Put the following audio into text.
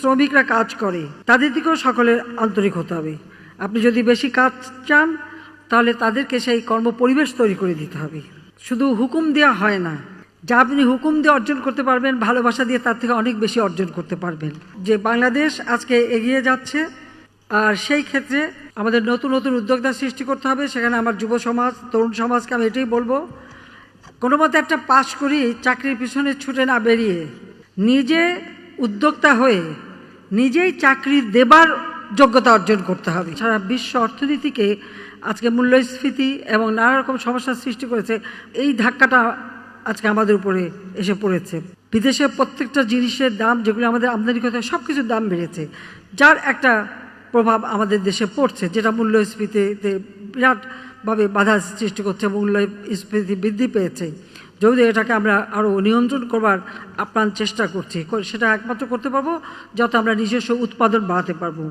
শ্রমিকরা কাজ করে তাদের দিকেও সকলের আন্তরিক হতে হবে। আপনি যদি বেশি কাজ চান তাহলে তাদেরকে সেই কর্ম পরিবেশ তৈরি করে দিতে হবে। শুধু হুকুম দেওয়া হয় না, যা আপনি হুকুম দিয়ে অর্জন করতে পারবেন, ভালোবাসা দিয়ে তার থেকে অনেক বেশি অর্জন করতে পারবেন। যে বাংলাদেশ আজকে এগিয়ে যাচ্ছে, আর সেই ক্ষেত্রে আমাদের নতুন নতুন উদ্যোক্তা সৃষ্টি করতে হবে। সেখানে আমার যুব সমাজ, তরুণ সমাজকে আমি এটাই বলবো, কোনো মতে একটা পাশ করি চাকরির পিছনে ছুটে না বেরিয়ে নিজে উদ্যোক্তা হয়ে নিজেই চাকরি দেবার যোগ্যতা অর্জন করতে হবে। সারা বিশ্ব অর্থনীতিকে আজকে মূল্যস্ফীতি এবং নানা রকম সমস্যার সৃষ্টি করেছে। এই ধাক্কাটা আজকে আমাদের উপরে এসে পড়েছে। বিদেশে প্রত্যেকটা জিনিসের দাম, যেগুলো আমাদের আমদানি করতে হয়, সব কিছুর দাম বেড়েছে, যার একটা প্রভাব আমাদের দেশে পড়ছে, যেটা মূল্যস্ফীতিতে বিরাটভাবে বাধা সৃষ্টি করছে। মূল্যস্ফীতি বৃদ্ধি পেয়েছে, যদিও এটাকে আমরা আরও নিয়ন্ত্রণ করবার আপ্রাণ চেষ্টা করছি। সেটা একমাত্র করতে পারবো যত আমরা নিজস্ব উৎপাদন বাড়াতে পারবো।